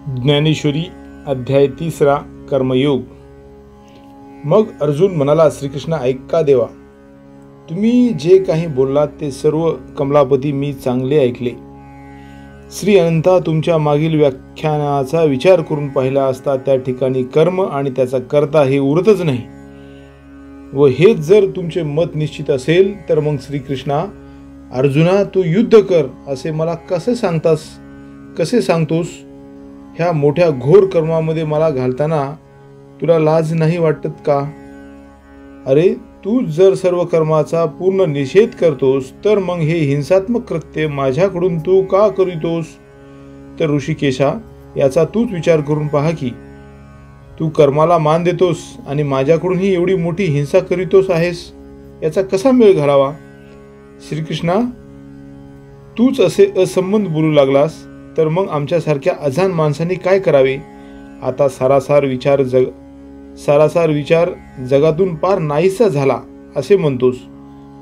ज्ञानेश्वरी अध्याय 3 कर्मयोग। मग अर्जुन म्हणाला, श्रीकृष्ण ऐका देवा, तुम्ही जे काही बोललात ते सर्व कमलापती मी चांगले ऐकले। श्री अनंता, तुमच्या मागील व्याख्यानाचा विचार करून पाहिला असता त्या ठिकाणी कर्म आणि त्याचा कर्ता हे उरतच नाही, व हेच जर तुमचे मत निश्चित असेल तर मग श्रीकृष्णा, अर्जुना तू युद्ध कर असे मला कसे सांगतोस? ह्या मोठ्या घोर कर्मामध्ये मला घालताना तुला लाज नाही वाटत का? अरे, तू जर सर्व कर्माचा पूर्ण निषेध करतोस तर मग हे हिंसात्मक कृत्य माझ्याकडून तू का करीतोस? तर ऋषिकेशा, याचा तूच विचार करून पहा की तू कर्माला मान देतोस आणि माझ्याकडूनही एवढी मोठी हिंसा करीतोस आहेस, याचा कसा मेळ घालावा? श्रीकृष्णा, तूच असे असंबंध बोलू लागलास तर मग आमच्यासारख्या अजान माणसांनी काय करावे? आता सारासार विचार जगातून पार नाहीसा झाला असे म्हणतोस।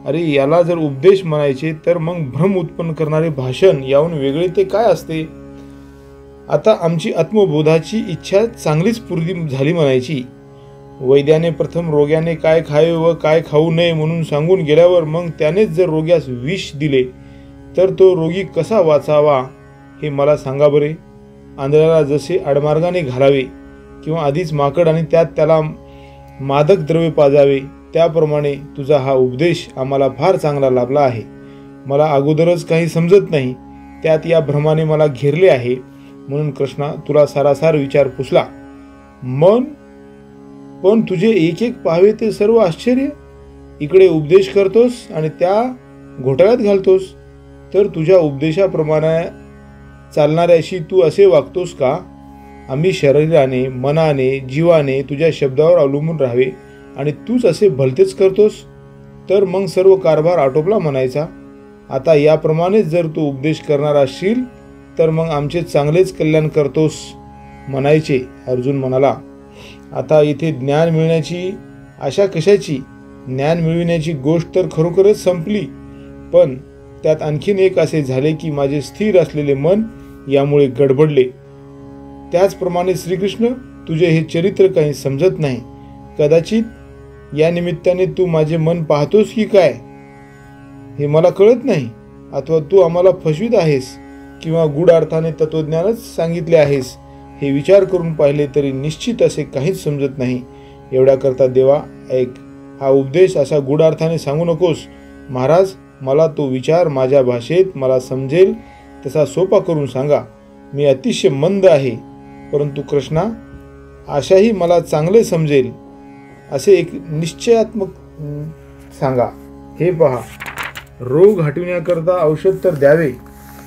अरे, याला जर उपदेश म्हणायचे तर मग भ्रम उत्पन्न करणारे भाषण याहून वेगळे ते काय असते? आता आमची आत्मबोधाची इच्छा चांगलीच पूर्ण झाली म्हणायची। वैद्याने प्रथम रोग्याने काय खावे व काय खाऊ नये म्हणून सांगून गेल्यावर मग त्यानेच जर रोग्यास विष दिले तर तो रोगी कसा वाचावा हे मला सांगा बरे। आंधळ्याला जसे आडमार्गाने घालावे किंवा आधीच माकड आणि त्यात त्याला मादक द्रव्य पाजावे, त्याप्रमाणे तुझा हा उपदेश आम्हाला फार चांगला लाभला आहे। मला अगोदरच काही समजत नाही, त्यात या भ्रमाने मला घेरले आहे, म्हणून कृष्णा तुला सारासार विचार पुसला। मन पण तुझे एक एक पाहावे ते सर्व आश्चर्य। इकडे उपदेश करतोस आणि त्या घोटाळ्यात घालतोस, तर तुझ्या उपदेशाप्रमाणे चालणाऱ्याशी तू असे वागतोस का? आम्ही शरीराने, मनाने, जीवाने तुझ्या शब्दावर अवलंबून राहावे आणि तूच असे भलतेच करतोस, तर मग सर्व कारभार आटोपला म्हणायचा। आता याप्रमाणेच जर तू उपदेश करणार असशील तर मग आमचे चांगलेच कल्याण करतोस म्हणायचे। अर्जुन म्हणाला, आता इथे ज्ञान मिळण्याची आशा कशाची? ज्ञान मिळविण्याची गोष्ट तर खरोखरच संपली, पण त्यात आणखीन एक असे झाले की माझे स्थिर असलेले मन यामुळे गडबडले। त्याचप्रमाणे श्रीकृष्ण, तुझे हे चरित्र काही समजत नाही। कदाचित या निमित्ताने तू माझे मन पाहतोस की काय हे मला कळत नाही, अथवा तू आम्हाला फसवीत आहेस किंवा गूढ अर्थाने तत्वज्ञानच सांगितले आहेस, हे विचार करून पाहिले तरी निश्चित असे काहीच समजत नाही। एवढ्या करता देवा ऐक, हा उपदेश असा गूढ अर्थाने सांगू नकोस। महाराज, मला तो विचार माझ्या भाषेत मला समजेल तसा सोपा करून सांगा। मी अतिशय मंद आहे, परंतु कृष्णा आशाही मला चांगले समजेल असे एक निश्चयात्मक सांगा। हे पहा, रोग हटविण्याकरता औषध तर द्यावे,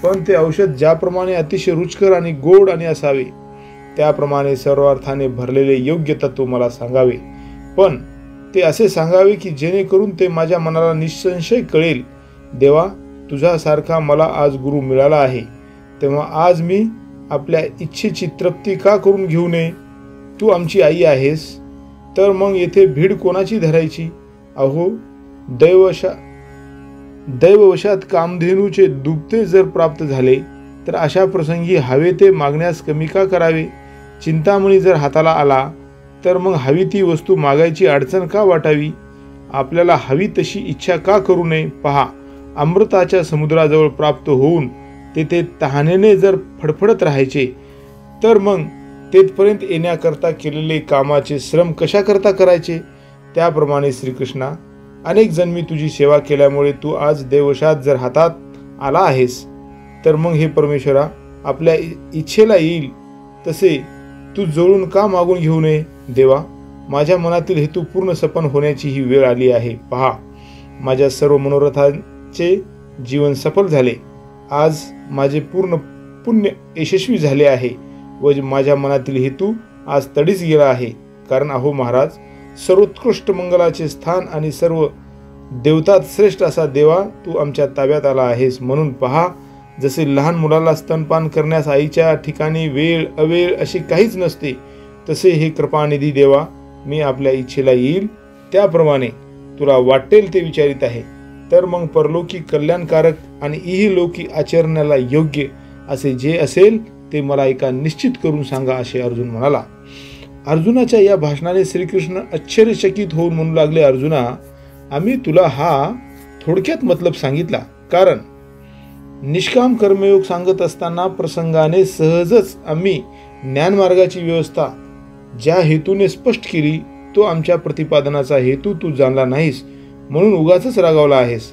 पण ते औषध ज्याप्रमाणे अतिशय रुचकर आणि गोड आणि असावे त्याप्रमाणे सर्व अर्थाने भरलेले योग्य तत्व मला सांगावे, पण ते असे सांगावे की जेणेकरून ते माझ्या मनाला निसंशय कळेल। देवा, तुझ्यासारखा मला आज गुरु मिळाला आहे, तेव्हा आज मी आपल्या इच्छेची तृप्ती का करून घेऊ नये? तू आमची आई आहेस, तर मग येथे भीड कोणाची धरायची? अहो, दैववशात कामधेनूचे दुभते जर प्राप्त झाले तर अशा प्रसंगी हवे ते मागण्यास कमी का करावे? चिंतामणी जर हाताला आला तर मग हवी ती वस्तू मागायची अडचण का वाटावी? आपल्याला हवी तशी इच्छा का करू नये? पहा, अमृताच्या समुद्राजवळ प्राप्त होऊन तेथे तहानेने जर फडफडत राहायचे तर मग तेथपर्यंत येण्याकरता केलेले कामाचे श्रम कशाकरता करायचे? त्याप्रमाणे श्रीकृष्णा, अनेक जन्मी तुझी सेवा केल्यामुळे तू आज देववशात जर हातात आला आहेस, तर मग हे परमेश्वरा, आपल्या इच्छेला येईल तसे तू जवळून का मागून घेऊ नये? देवा, माझ्या मनातील हेतू पूर्ण सपन होण्याची ही वेळ आली आहे। पहा, माझ्या सर्व मनोरथांचे जीवन सफल झाले। आज माझे पूर्ण पुण्य यशस्वी झाले आहे व माझ्या मनातील हेतू आज तडीस गेला आहे। कारण अहो महाराज, सर्वोत्कृष्ट मंगलाचे स्थान आणि सर्व देवतात श्रेष्ठ असा देवा तू आमच्या ताब्यात आला आहेस। म्हणून पहा, जसे लहान मुलाला स्तनपान करण्यास आईच्या ठिकाणी वेळ अवेळ असे काहीच नसते, तसे हे कृपानिधी देवा, मी आपल्या इच्छेला येईल त्याप्रमाणे तुला वाटेल ते विचारित आहे। तर मग परलोकी कल्याणकारक आणि इहलोकी आचरणाला योग्य असे जे असेल ते मला एका निश्चित करून सांगा, असे अर्जुन म्हणाला. अर्जुनाच्या या भाषणाने श्रीकृष्ण आश्चर्यचकित होऊन म्हणू लागले, अर्जुना, आम्ही तुला हा थोडक्यात मतलब सांगितला, कारण निष्काम कर्मयोग सांगत असताना प्रसंगाने सहजच आम्ही ज्ञानमार्गाची व्यवस्था ज्या हेतूने स्पष्ट केली तो आमच्या प्रतिपादनाचा हेतू तू जाणला नाहीस, म्हणून उगाचच रागावला आहेस.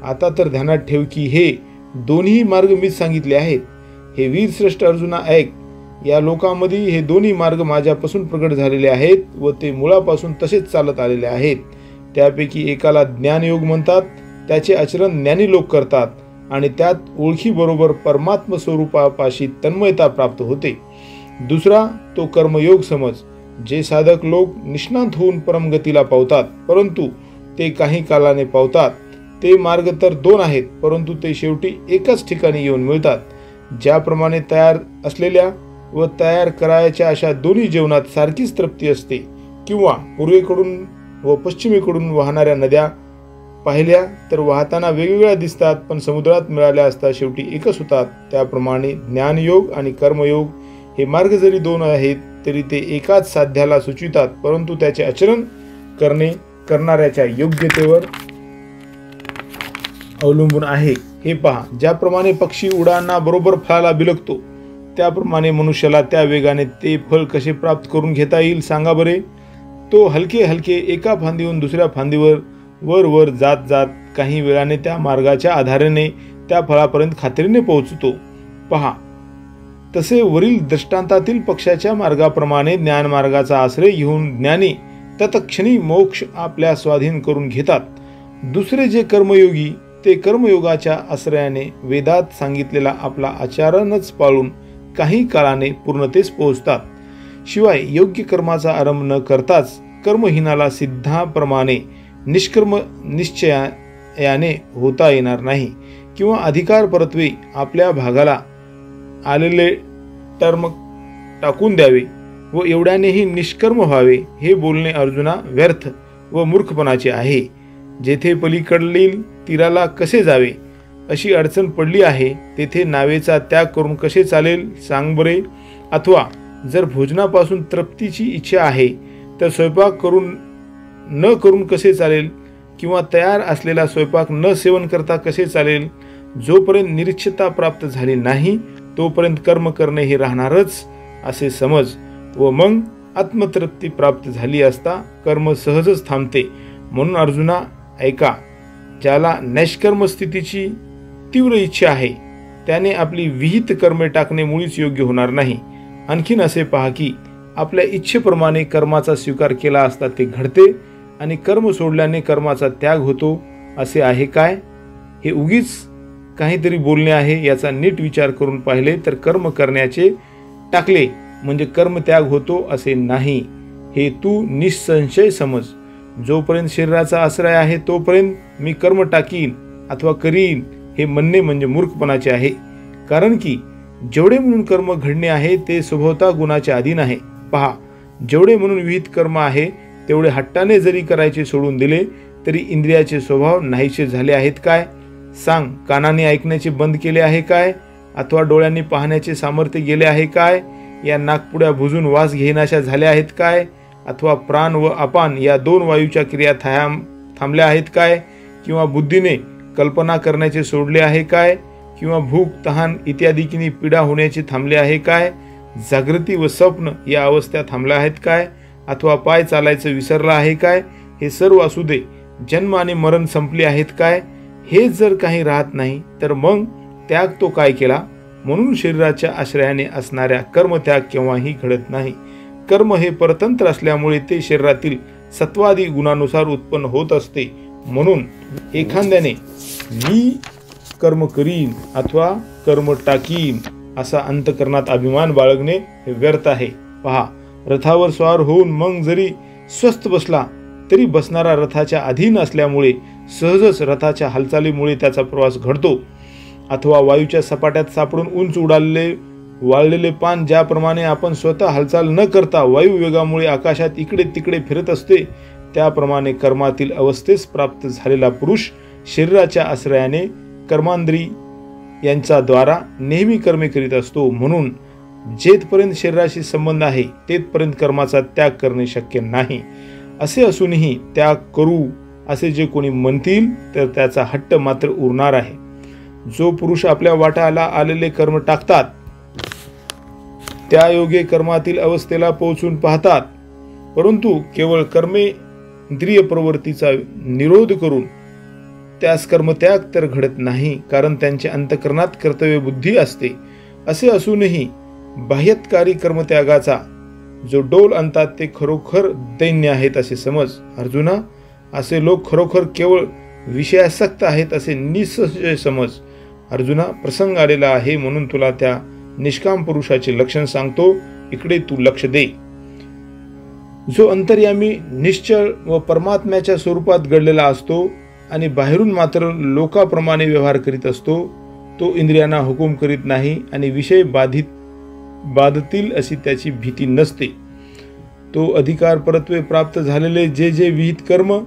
आता तर ध्यानात ठेव की हे दोन्ही मार्ग मीच सांगितले आहेत. हे वीरश्रेष्ठ अर्जुना ऐक, या लोकांमध्ये हे दोन्ही मार्ग माझ्यापासून प्रगट झालेले आहेत व ते मुळापासून तसेच चालत आलेले आहेत. त्यापैकी एकाला ज्ञानयोग म्हणतात, त्याचे आचरण ज्ञानी लोक करतात आणि त्यात ओळखीबरोबर परमात्म स्वरूपापाशी तन्मयता प्राप्त होते. दुसरा तो कर्मयोग समज, जे साधक लोक निष्णात होऊन परमगतीला पावतात, परंतु ते काही कालाने पावतात. ते मार्ग तर दोन आहेत, परंतु ते शेवटी एकाच ठिकाणी येऊन मिळतात. ज्याप्रमाणे तयार असलेल्या व तयार करायच्या अशा दोन्ही जीवनात सारखीच तृप्ती असते, किंवा पूर्वेकडून व पश्चिमेकडून वाहणाऱ्या नद्या पाहिल्या तर वाहताना वेगवेगळ्या दिसतात, पण समुद्रात मिळाल्या असता शेवटी एकच होतात. त्याप्रमाणे ज्ञानयोग आणि कर्मयोग हे मार्ग जरी दोन आहेत तरी ते एकाच साध्याला सुचवितात, परंतु त्याचे आचरण करणाऱ्याच्या योग्यतेवर अवलंबून आहे. हे पहा, ज्याप्रमाणे पक्षी उडाना बरोबर फळाला बिलगतो, त्याप्रमाणे मनुष्याला त्या वेगाने ते फळ कसे प्राप्त करून घेता येईल सांगा बरे. तो हलके हलके एका फांदीहून दुसऱ्या फांदीवर वर वर जात जात काही वेळाने त्या मार्गाच्या आधाराने त्या फळापर्यंत खात्रीने पोहोचतो. पहा, तसे वरील दृष्टांतातील पक्षाच्या मार्गाप्रमाणे ज्ञानमार्गाचा आश्रय घेऊन ज्ञानी तत्क्षणी मोक्ष आपल्या स्वाधीन करून घेतात. दुसरे जे कर्मयोगी, ते कर्मयोगाच्या आश्रयाने वेदात सांगितलेला आपला आचरणच पाळून काही काळाने पूर्णतेस पोहोचतात. शिवाय योग्य कर्माचा आरंभ न करताच कर्महीनाला सिद्धाप्रमाणे निष्कर्म निश्चयाने होता येणार नाही, किंवा अधिकार परत्वे आपल्या भागाला आलेले टर्म टाकून द्यावे व एवढ्यानेही निष्कर्म व्हावे, हे बोलणे अर्जुना व्यर्थ व मूर्खपणाचे आहे. जेथे पलीकडील तीराला कसे जावे अशी अडचण पडली आहे, तेथे नावेचा त्याग करून कसे चालेल सांग बरे. अथवा जर भोजनापासून तृप्तीची इच्छा आहे तर स्वयंपाक न करून कसे चालेल, किंवा तयार असलेला स्वयंपाक न सेवन करता कसे चालेल. जोपर्यंत निरीक्षता प्राप्त झाली नाही तोपर्यंत कर्म करणे हे राहणारच असे समज, व मग आत्मतृप्ती प्राप्त झाली असता कर्म सहजच थांबते. म्हणून अर्जुना ऐका, ज्याला नैष्कर्म स्थितीची तीव्र इच्छा आहे त्याने आपली विहित कर्मे टाकणे मुळीच योग्य होणार नाही. आणखीन असे पहा की आपल्या इच्छेप्रमाणे कर्माचा स्वीकार केला असता ते घडते आणि कर्म सोडल्याने कर्माचा त्याग होतो असे आहे काय? हे उगीच काहीतरी बोलणे आहे. याचा नीट विचार करून पाहिले तर कर्म करण्याचे टाकले म्हणजे कर्म त्याग होतो असे नाही, हे तू निसंशय समज. जोपर्यंत शरीराचा आश्रय आहे तोपर्यंत मी कर्म टाकीन अथवा करीन हे म्हणणे म्हणजे मूर्खपणाचे आहे. कारण की जेवढे म्हणून कर्म घडणे आहे ते स्वभावता गुणाच्या अधीन आहे. पहा, जेवढे म्हणून विहित कर्म आहे तेवढे हट्टाने जरी करायचे सोडून दिले तरी इंद्रियाचे स्वभाव नाहीसे झाले आहेत काय? सांग, कानाने ऐकण्याचे बंद केले आहे काय? अथवा डोळ्यांनी पाहण्याचे सामर्थ्य गेले आहे काय? या नाकपुड्या भुजून वास घेण्याशा झाल्या आहेत काय? अथवा प्राण व अपान या दोन वायूच्या क्रिया थांबल्या आहेत काय? किंवा बुद्धीने कल्पना करण्याचे सोडले आहे काय? किंवा भूक तहान इत्यादींनी पीडा होण्याचे थांबले आहे काय? जागृती व स्वप्न या अवस्था थांबल्या आहेत काय? अथवा पाय चालायचं विसरला आहे काय? हे सर्व असू दे, जन्म आणि मरण संपले आहेत काय? हे जर काही राहत नाही तर मग त्याग तो काय केला? म्हणून शरीराच्या आश्रयाने असणाऱ्या कर्मत्याग केव्हाही घडत नाही. कर्म हे परतंत्र असल्यामुळे ते शरीरातील सत्वादी गुणानुसार उत्पन्न होत असते. म्हणून एखाद्याने मी कर्म करीन अथवा कर्म टाकीन असा अंतकरणात अभिमान बाळगणे हे व्यर्थ आहे. पहा, रथावर स्वार होऊन मग जरी स्वस्थ बसला तरी बसणारा रथाच्या अधीन असल्यामुळे सहजच रथाच्या हालचालीमुळे त्याचा प्रवास घडतो. अथवा वायूच्या सपाट्यात सापडून उंच उडालेले वाळलेले पान ज्याप्रमाणे आपण स्वतः हालचाल न करता वायू वेगामुळे आकाशात इकडे तिकडे फिरत असते, त्याप्रमाणे कर्मातील अवस्थेस प्राप्त झालेला पुरुष शरीराच्या आश्रयाने कर्मांद्री यांच्या द्वारा नेहमी कर्मे करीत असतो. म्हणून जेथपर्यंत शरीराशी संबंध आहे तेथपर्यंत कर्माचा त्याग करणे शक्य नाही. असे असूनही त्याग करू असे जे कोणी म्हणतील तर त्याचा हट्ट मात्र उरणार आहे. जो पुरुष आपल्या वाट्याला आलेले कर्म टाकतात, त्या योगे कर्मातील अवस्थेला पोहोचून पाहतात, परंतु केवळ कर्मेंद्रिय प्रवृत्तीचा निरोध करून त्यास कर्मत्याग तर घडत नाही, कारण त्यांच्या अंतःकरणात कर्तव्य बुद्धी असते. असे असूनही बाह्यतकारी कर्मत्यागाचा जो डोल आणतात ते खरोखर दैन्य आहेत असे समज. अर्जुना, असे लोक खरोखर केवळ विषयासक्त आहेत असे निसंशय समज. अर्जुना, प्रसंग आलेला आहे म्हणून तुला त्या निष्काम पुरुषाचे लक्षण सांगतो. इकडे तू लक्ष दे. जो अंतर्यामी निश्चळ व परमात्म्याच्या स्वरूपात घडलेला असतो आणि बाहेरून मात्र लोकाप्रमाणे व्यवहार करीत असतो, तो इंद्रियांना हुकूम करीत नाही आणि विषय बाधतील अशी त्याची भीती नसते. तो अधिकार परत्वे प्राप्त झालेले जे जे विहित कर्म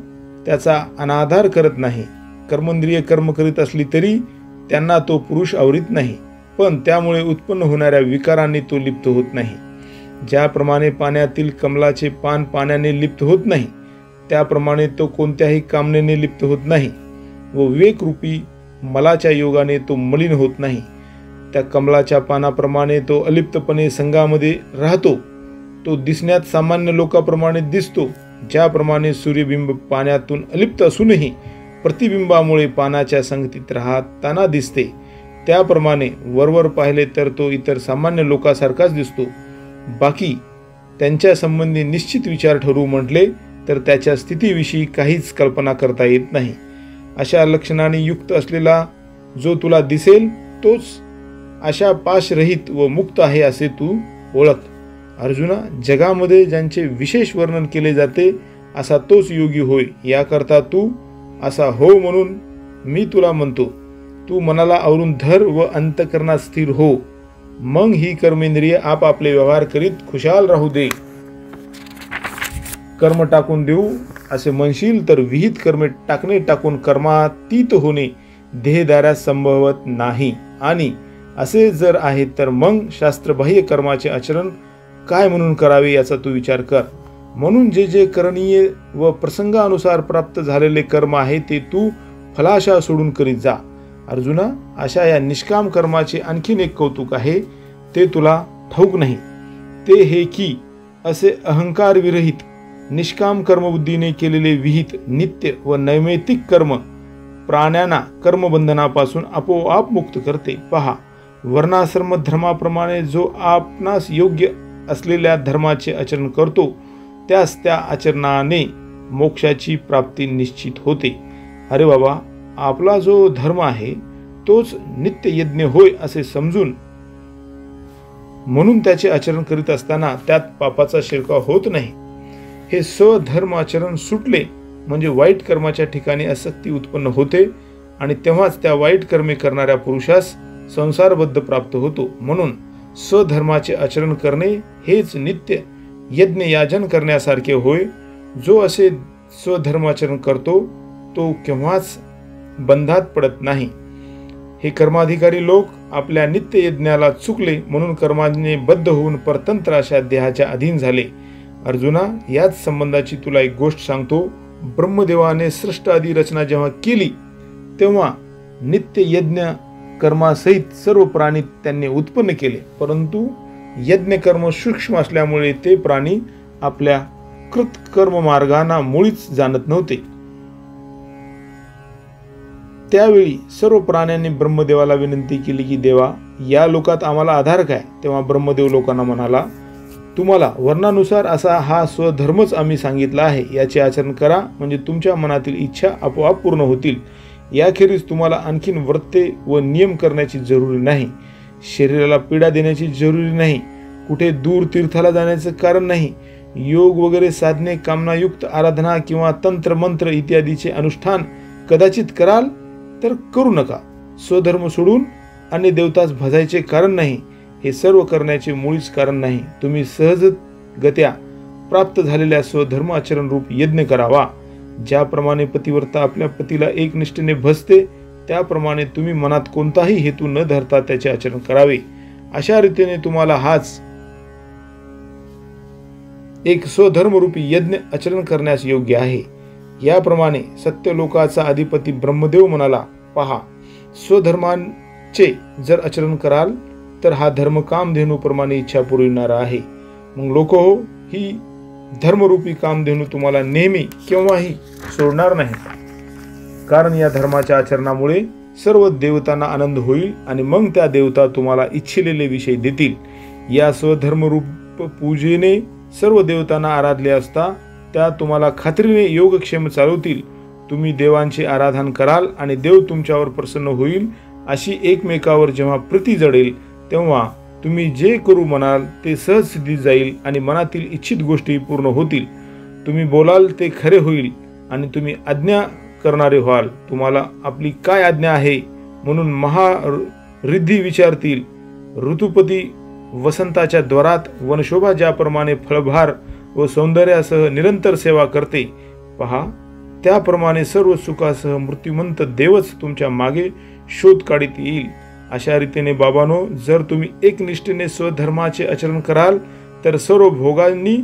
त्याचा अनादर करत नाही. कर्मेंद्रिय कर्म करीत असली तरी त्यांना तो पुरुष आवरीत नाही, पण त्यामुळे उत्पन्न होणाऱ्या विकारांनी तो लिप्त होत नाही. ज्याप्रमाणे पाण्यातील कमलाचे पान पाण्याने लिप्त होत नाही, त्याप्रमाणे तो कोणत्याही कामनेने लिप्त होत नाही व विवेकरूपी मलाच्या योगाने तो मलिन होत नाही. त्या कमलाच्या पानाप्रमाणे तो अलिप्तपणे संघामध्ये राहतो. तो दिसण्यात सामान्य लोकांप्रमाणे दिसतो. ज्याप्रमाणे सूर्यबिंब पाण्यातून अलिप्त असूनही प्रतिबिंबामुळे पानाच्या संगतीत राहताना दिसते, त्याप्रमाणे वरवर पाहिले तर तो इतर सामान्य लोकांसारखाच दिसतो. बाकी त्यांच्या संबंधी निश्चित विचार ठरवू म्हटले तर त्याच्या स्थितीविषयी काहीच कल्पना करता येत नाही. अशा लक्षणाने युक्त असलेला जो तुला दिसेल तोच अशा पाशरहित व मुक्त आहे असे तू ओळख. अर्जुना, जगामध्ये ज्यांचे विशेष वर्णन केले जाते असा तोच योगी होय. याकरता तू असा हो म्हणून मी तुला म्हणतो. तू मनाला आवरून धर व अंतःकरणात स्थिर हो. मग ही कर्मेंद्रिय आपापले व्यवहार करीत खुशाल राहू दे. कर्म टाकून देऊ असे म्हणशील तर विहित कर्मे टाकून कर्मातीत होणे देहदाऱ्यास संभवत नाही. आणि असे जर आहे तर मग शास्त्रबाह्य कर्माचे आचरण काय म्हणून करावे याचा तू विचार कर. म्हणून जे जे करणीय व प्रसंगानुसार प्राप्त झालेले कर्म आहे ते तू फलाशा सोडून करीत जा. अर्जुना, अशा या निष्काम कर्माचे आणखीन एक कौतुक आहे, ते तुला ठाऊक नाही. ते हे की असे अहंकार विरहित निष्काम कर्मबुद्धीने केलेले विहित नित्य व नैमित्तिक कर्म प्राण्यांना कर्मबंधनापासून आपोआप मुक्त करते. पहा, वर्णाश्रम धर्माप्रमाणे जो आपणास योग्य असलेल्या धर्माचे आचरण करतो त्यास त्या आचरणाने मोक्षाची प्राप्ती निश्चित होते. अरे बाबा, आपला जो धर्म आहे तोच नित्य यज्ञ होय असे समजून म्हणून त्याचे आचरण करीत असताना त्यात पापाचा शिरकाव होत नाही. हे स्वधर्म आचरण सुटले म्हणजे वाईट कर्माच्या ठिकाणी आसक्ती उत्पन्न होते आणि तेव्हाच त्या वाईट कर्मे करणाऱ्या पुरुषास संसारबद्ध प्राप्त होतो. म्हणून स्वधर्माचे आचरण करणे हेच नित्य यज्ञ याजन करण्यासारखे होय. जो असे स्वधर्माचरण करतो तो केव्हाच बंधात पडत नाही. हे कर्माधिकारी लोक आपल्या नित्य यज्ञाला चुकले म्हणून कर्माने बद्ध होऊन परतंत्र अशा देहाच्या अधीन झाले. अर्जुना, याच संबंधाची तुला एक गोष्ट सांगतो. ब्रह्मदेवाने सृष्ट आदी रचना जेव्हा केली तेव्हा नित्य यज्ञ कर्मासहित सर्व प्राणी त्यांनी उत्पन्न केले, परंतु यज्ञ कर्म सूक्ष्म असल्यामुळे ते प्राणी आपल्या कृतकर्म मार्गांना मुळीच जाणत नव्हते. त्यावेळी सर्व प्राण्यांनी ब्रह्मदेवाला विनंती केली की देवा, या लोकात आम्हाला आधार काय? तेव्हा ब्रह्मदेव लोकांना म्हणाला, तुम्हाला वर्णानुसार असा हा स्वधर्मच आम्ही सांगितला आहे, याचे आचरण करा म्हणजे तुमच्या मनातील इच्छा आपोआप पूर्ण होतील. याखेरीज तुम्हाला आणखीन व्रते व नियम करण्याची जरुरी नाही. शरीराला पीडा देण्याची जरुरी नाही. कुठे दूर तीर्थाला जाण्याचं कारण नाही. योग वगैरे साधने, कामनायुक्त आराधना किंवा तंत्र मंत्र इत्यादीचे अनुष्ठान कदाचित कराल तर करू नका. स्वधर्म सोडून अन्य देवतास भजायचे कारण नाही. हे सर्व करण्याचे मुळीच कारण नाही. तुम्ही सहजगत्या प्राप्त झालेल्या स्वधर्म आचरण रूप यज्ञ करावा. ज्याप्रमाणे पतिव्रता आपल्या पतीला एकनिष्ठेने भजते त्याप्रमाणे तुम्ही मनात कोणताही हेतू न धरता त्याचे आचरण करावे. अशा रीतीने तुम्हाला हाच एक स्वधर्मरूपी यज्ञ आचरण करण्यास योग्य आहे. याप्रमाणे सत्यलोकाचा अधिपती ब्रह्मदेव म्हणाला, पहा, स्वधर्मांचे जर आचरण कराल तर हा धर्म कामधेनूप्रमाणे इच्छा पुरविणारा आहे. मग लोक हो, ही धर्मरूपी कामधेनू तुम्हाला नेहमी केव्हाही सोडणार नाही, कारण या धर्माच्या आचरणामुळे सर्व देवतांना आनंद होईल आणि मग त्या देवता तुम्हाला इच्छिलेले विषय देतील. या स्वधर्मरूप पूजेने सर्व देवतांना आराधले असता त्या तुम्हाला खात्रीने योगक्षेम चालवतील. तुम्ही देवांचे आराधन कराल आणि देव तुमच्यावर प्रसन्न होईल. अशी एकमेकावर जेव्हा प्रीती जडेल तेव्हा तुम्ही जे करू म्हणाल ते सहज सिद्धीत जाईल आणि मनातील इच्छित गोष्टी पूर्ण होतील. तुम्ही बोलाल ते खरे होईल आणि तुम्ही आज्ञा करणारे व्हाल. तुम्हाला आपली काय आज्ञा आहे म्हणून महारिद्धी विचारतील. ऋतुपती वसंताच्या द्वारात वनशोभा ज्याप्रमाणे फळभार व सौंदर्यासह निरंतर सेवा करते, पहा, त्याप्रमाणे सर्व सुखासह मृत्युमंत देवच तुमच्या मागे शोध काढीत येईल. अशा रीतीने बाबांनो, जर तुम्ही एकनिष्ठेने स्वधर्माचे आचरण कराल तर सर्व भोगांनी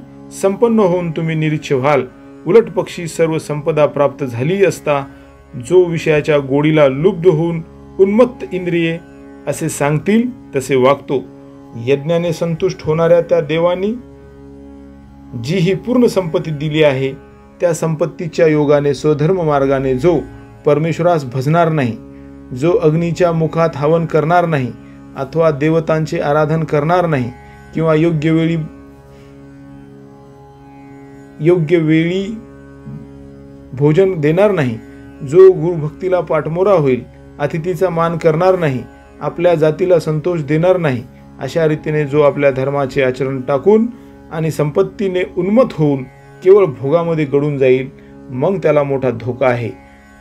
संपन्न होऊन तुम्ही निरीच्छ व्हाल. उलट पक्षी सर्व संपदा प्राप्त झाली असता जो विषयाच्या गोडीला लुब्ध होऊन उन्मत्त इंद्रिये असे सांगतील तसे वागतो. यज्ञाने संतुष्ट होणाऱ्या त्या देवानी जी ही पूर्ण संपत्ती दिली आहे, त्या संपत्तीच्या योगाने स्वधर्म मार्गाने जो परमेश्वरास भजणार नाही, जो अग्नीच्या मुखात हवन करणार नाही अथवा देवतांचे आराधन करणार नाही किंवा योग्य वेळी भोजन देणार नाही, जो गुरुभक्तीला पाठमोरा होईल, अतिथीचा मान करणार नाही, आपल्या जातीला संतोष देणार नाही, अशा रीतीने जो आपल्या धर्माचे आचरण टाकून आणि संपत्तीने उन्मत्त होऊन केवळ भोगामध्ये गळून जाईल, मग त्याला मोठा धोका आहे.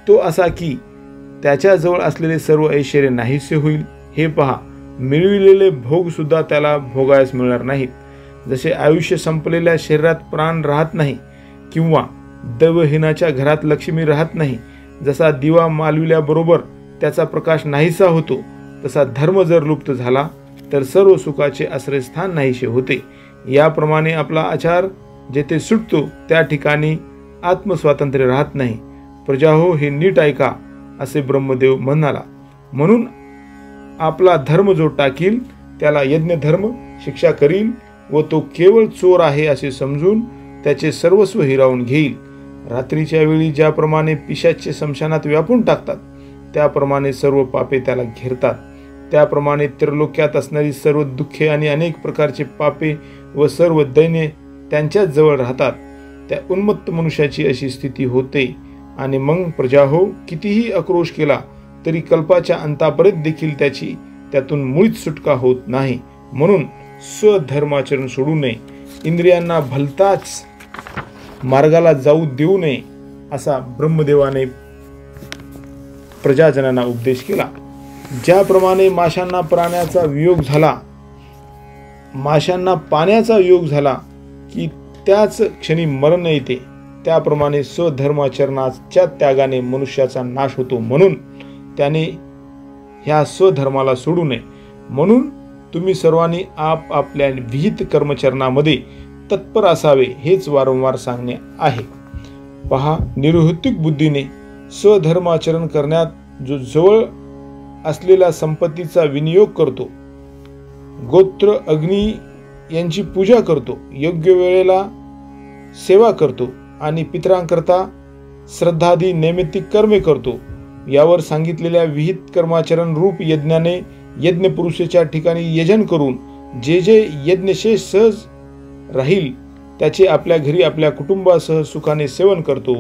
तो असा की त्याच्याजवळ असलेले सर्व ऐश्वर्य नाहीसे होईल. हे पहा, मिळविलेले भोग सुद्धा त्याला भोगायस मिळणार नाहीत. जसे आयुष्य संपलेल्या शरीरात प्राण राहत नाही किंवा दैवहीनाच्या घरात लक्ष्मी राहत नाही, जसा दिवा मालविल्याबरोबर त्याचा प्रकाश नाहीसा होतो, तसा धर्म जर लुप्त झाला तर सर्व सुखाचे आश्रयस्थान नाहीसे होते. याप्रमाणे आपला आचार जेथे सुटतो त्या ठिकाणी आत्मस्वातंत्र्य राहत नाही. प्रजाहो, हे नीट ऐका, असे ब्रह्मदेव म्हणाला. म्हणून आपला धर्म जो टाकील त्याला यज्ञ धर्म शिक्षा करील व तो केवळ चोर आहे असे समजून त्याचे सर्वस्व हिरावून घेईल. रात्रीच्या वेळी ज्याप्रमाणे पिशाच्चे स्मशानात व्यापून टाकतात त्याप्रमाणे सर्व पापे त्याला घेरतात. त्याप्रमाणे त्रिलोक्यात असणारी सर्व दुःखे आणि अनेक प्रकारचे पापे व सर्व दैन्य त्यांच्याच जवळ राहतात. त्या उन्मत्त मनुष्याची अशी स्थिती होते. आणि मग प्रजाहो, कितीही आक्रोश केला तरी कल्पाच्या अंतापर्यंत देखील त्यातून मुळीच सुटका होत नाही. म्हणून स्वधर्माचरण सोडू नये, इंद्रियांना भलताच मार्गाला जाऊ देऊ नये, असा ब्रह्मदेवाने प्रजाजनांना उपदेश केला. ज्याप्रमाणे माशांना पाण्याचा योग झाला की त्याच क्षणी मरण येते, त्याप्रमाणे स्वधर्माचरणाच्या त्यागाने मनुष्याचा नाश होतो. म्हणून त्याने ह्या स्वधर्माला सोडू नये. म्हणून तुम्ही सर्वांनी आपापल्या विहित कर्मचरणामध्ये तत्पर असावे, हेच वारंवार सांगणे आहे. पहा, निरुहृतिक बुद्धीने स्वधर्माचरण करण्यात जो जवळ असलेल्या संपत्तीचा विनियोग करतो, गोत्र अग्नी यांची पूजा करतो, योग्य वेळेला सेवा करतो आणि पितरांकरता श्रद्धादी नैमित्तिक कर्मे करतो, यावर सांगितलेल्या विहित कर्माचरण रूप यज्ञाने यज्ञपुरुषाच्या ठिकाणी यजन करून जे यज्ञशेष सहज राहील त्याचे आपल्या घरी आपल्या कुटुंबासह सुखाने सेवन करतो,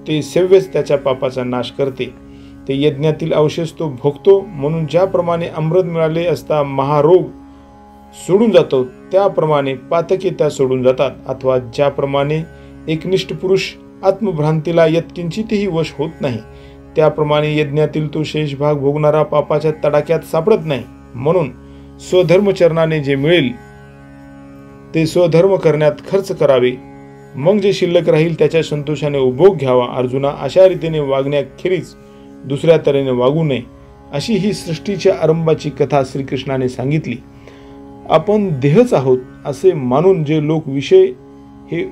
ते सेव्यच त्याच्या पापाचा नाश करते. ते यज्ञातील अवशेष तो भोगतो. म्हणून ज्याप्रमाणे अमृत मिळाले असता महारोग सोडून जातो, त्याप्रमाणे पातके त्या सोडून जातात. अथवा ज्याप्रमाणे एकनिष्ठ पुरुष आत्मभ्रांतीला यत्किंचितही वश होत नाही, त्याप्रमाणे यज्ञातील तो शेष भाग भोगणारा पापाच्या तडाख्यात सापडत नाही. म्हणून स्वधर्मचरणाने जे मिळेल ते स्वधर्म करण्यात खर्च करावे, मग जे शिल्लक राहील त्याच्या संतोषाने उपभोग घ्यावा. अर्जुना, अशा रीतीने वागण्याखेरीज दुसऱ्या तऱ्हेने वागू नये, अशी ही सृष्टीच्या आरंभाची कथा श्रीकृष्णाने सांगितली. आपण देहच आहोत असे मानून जे लोक विषय हे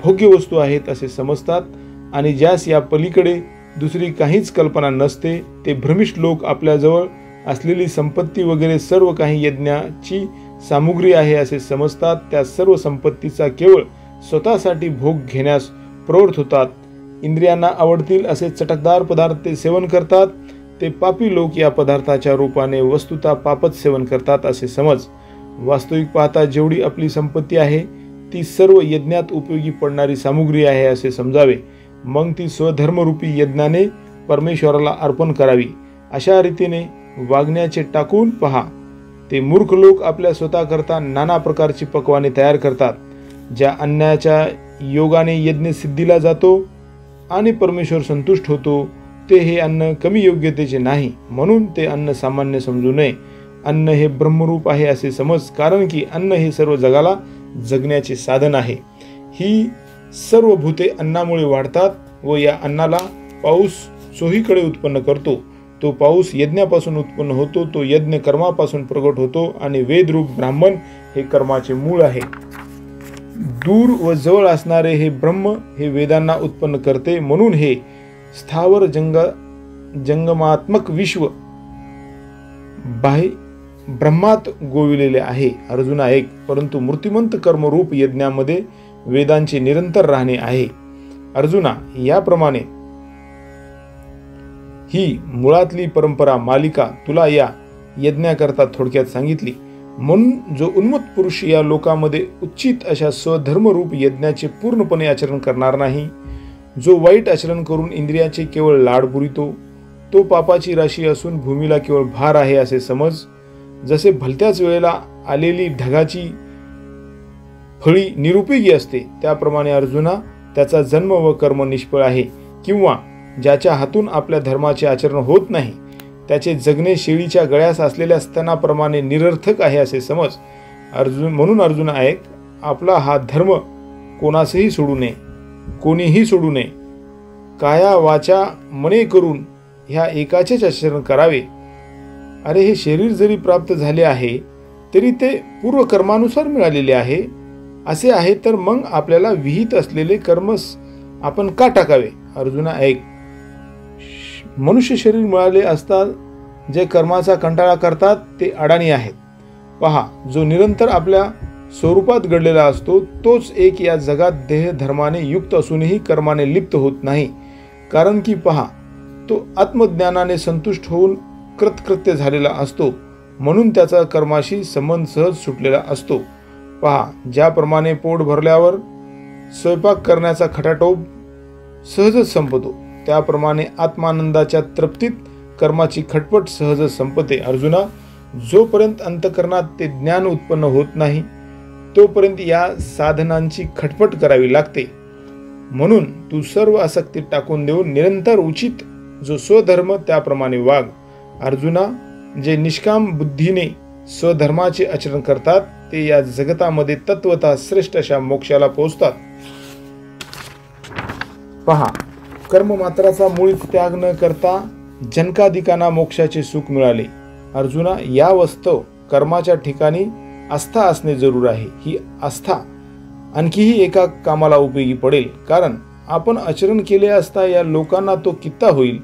भोग्य वस्तू आहेत असे समजतात आणि ज्यास या पलीकडे दुसरी काहीच कल्पना नसते, ते भ्रमिष्ठ लोक आपल्याजवळ असलेली संपत्ती वगैरे सर्व काही यज्ञाची सामुग्री आहे असे समजतात. त्या सर्व संपत्तीचा केवळ स्वतःसाठी भोग घेण्यास प्रवृत्त होतात. इंद्रियांना आवडतील असे चटकदार पदार्थ ते सेवन करतात. ते पापी लोक या पदार्थाच्या रूपाने वस्तुतः पापच सेवन करतात असे समज. वास्तविक पाहता जेवढी आपली संपत्ती आहे ती सर्व यज्ञात उपयोगी पडणारी सामुग्री आहे असे समजावे. मग ती स्वधर्मरूपी यज्ञाने परमेश्वराला अर्पण करावी. अशा रीतीने वागण्याचे टाकून पहा. ते मूर्ख लोक आपल्या स्वतःकरता नाना प्रकारची पक्वाने तयार करतात. ज्या अन्नाच्या योगाने यज्ञ सिद्धीला जातो आणि परमेश्वर संतुष्ट होतो ते हे अन्न कमी योग्यतेचे नाही, म्हणून ते अन्न सामान्य समजू नये. अन्न हे ब्रह्मरूप आहे असे समज, कारण की अन्न हे सर्व जगाला जगण्याचे साधन आहे. ही सर्व भूते अन्नामुळे वाढतात व या अन्नाला पाऊस चोहीकडे उत्पन्न करतो. तो पाऊस यज्ञापासून उत्पन्न होतो, तो यज्ञ कर्मापासून प्रगट होतो आणि वेदरूप ब्राह्मण हे कर्माचे मूळ आहे. दूर व जवळ असणारे हे ब्रह्म हे वेदांना उत्पन्न करते, म्हणून हे स्थावर जंगमात्मक विश्व बाह्य ब्रह्मात गोविलेले आहे. अर्जुना ऐक, परंतु मूर्तिमंत कर्मरूप यज्ञामध्ये वेदांचे निरंतर राहणे आहे. अर्जुना, याप्रमाणे ही मुळातली परंपरा मालिका तुला या यज्ञाकरता थोडक्यात सांगितली. म्हणून जो उन्मत्त पुरुष या लोकामध्ये उचित अशा स्वधर्मरूप यज्ञाचे पूर्णपणे आचरण करणार नाही, जो वाईट आचरण करून इंद्रियाचे केवळ लाड पुरितो, तो पापाची राशी असून भूमीला केवळ भार आहे असे समज. जसे भलत्याच वेळेला आलेली ढगाची फळी निरुपयोगी असते, त्याप्रमाणे अर्जुना त्याचा जन्म व कर्म निष्फळ आहे. किंवा ज्याच्या हातून आपल्या धर्माचे आचरण होत नाही त्याचे जगणे शेळीच्या गळ्यास असलेल्या स्तनाप्रमाणे निरर्थक आहे असे समज. म्हणून अर्जुन ऐक, आपला हा धर्म कोणासही सोडू नये, कोणीही सोडू नये. काया वाचा मने करून ह्या एकाचेच आचरण करावे. अरे, हे शरीर जरी प्राप्त झाले आहे तरी ते पूर्व कर्मानुसार मिळालेले आहे. असे आहे तर मग आपल्याला विहित असलेले कर्मस आपण का टाकावे? अर्जुना ऐक, मनुष्य शरीर मिळाले असता जे कर्माचा कंटाळा करतात ते अडाणी आहेत. पहा, जो निरंतर आपल्या स्वरूपात घडलेला असतो तोच एक या जगात देह धर्माने युक्त असूनही कर्माने लिप्त होत नाही. कारण की पहा, तो आत्मज्ञानाने संतुष्ट होऊन कृतकृत्य झालेला असतो, म्हणून त्याचा कर्माशी संबंध सहज सुटलेला असतो. पहा, ज्याप्रमाणे पोट भरल्यावर स्वयंपाक करण्याचा खटाटोप सहजच संपतो, त्याप्रमाणे आत्मानंदाच्या तृप्तीत कर्माची खटपट सहजच संपते. अर्जुना, जोपर्यंत अंतःकरणात ते ज्ञान उत्पन्न होत नाही तोपर्यंत या साधनांची खटपट करावी लागते. म्हणून तू सर्व आसक्ती टाकून देऊन निरंतर उचित जो स्वधर्म त्याप्रमाणे वाग. अर्जुना, जे निष्काम बुद्धीने स्वधर्माचे आचरण करतात ते या जगतामध्ये तत्वतः श्रेष्ठ अशा मोक्षाला पोहोचतात. पहा, कर्ममात्राचा मुळीच त्याग न करता जनकाधिकांना मोक्षाचे सुख मिळाले. अर्जुना, या वास्तव कर्माच्या ठिकाणी आस्था असणे जरूर आहे. ही आस्था आणखीही एका कामाला उपयोगी पडेल, कारण आपण आचरण केले असता या लोकांना तो कित्ता होईल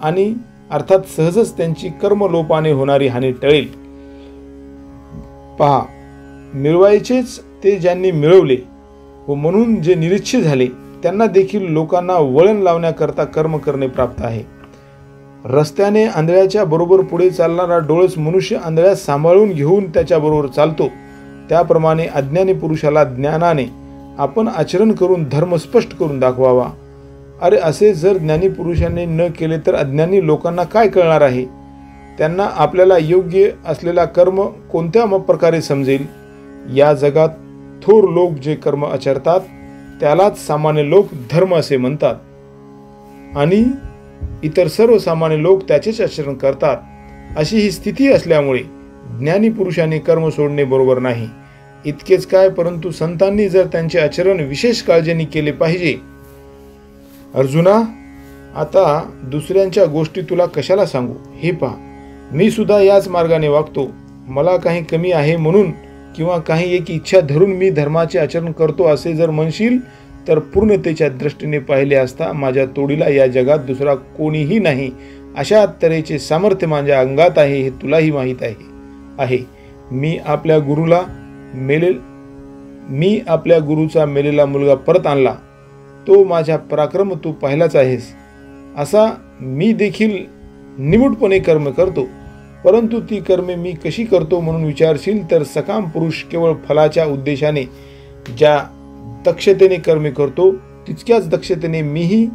आणि अर्थात सहजच त्यांची कर्मलोपाने होणारी हानी टळेल. पहा, मिळवायचेच ते ज्यांनी मिळवले व म्हणून जे निरीच्छ झाले त्यांना देखील लोकांना वळण लावण्याकरता कर्म करणे प्राप्त आहे. रस्त्याने आंधळ्याच्या बरोबर पुढे चालणारा डोळस मनुष्य आंधळ्यास सांभाळून घेऊन त्याच्या बरोबर चालतो, त्याप्रमाणे अज्ञानी पुरुषाला ज्ञानाने आपण आचरण करून धर्म स्पष्ट करून दाखवावा. अरे, असे जर ज्ञानी पुरुषांनी न केले तर अज्ञानी लोकांना काय कळणार आहे? त्यांना आपल्याला योग्य असलेला कर्म कोणत्या प्रकारे समजेल? या जगात थोर लोक जे कर्म आचरतात त्यालाच सामान्य लोक धर्म असे म्हणतात आणि इतर सर्व सामान्य लोक त्याचेच आचरण करतात. अशी ही स्थिती असल्यामुळे ज्ञानी पुरुषांनी कर्म सोडणे बरोबर नाही. इतकेच काय, परंतु संतांनी जर त्यांचे आचरण विशेष काळजीने केले पाहिजे. अर्जुना, आता दुसऱ्यांच्या गोष्टी तुला कशाला सांगू? हे पहा, मी सुद्धा याच मार्गाने वागतो. मला काही कमी आहे म्हणून किंवा काही एक इच्छा धरून मी धर्माचे आचरण करतो असे जर म्हणशील तर पूर्णतेच्या दृष्टीने पाहिले असता माझ्या तोडीला या जगात दुसरा कोणीही नाही अशा तऱ्हेचे सामर्थ्य माझ्या अंगात आहे हे तुलाही माहीत आहे. मी आपल्या गुरुचा मेलेला मुलगा परत आणला. तो माझा पराक्रम तू पाहिलाच आहेस. असा मी देखील निमूटपणे कर्म करतो. परंतु ती कर्मे मी कशी करतो म्हणून विचारशील तर सकाम पुरुष केवळ फलाच्या उद्देशाने ज्या दक्षतेने कर्मे करतो तितक्याच दक्षतेने मीही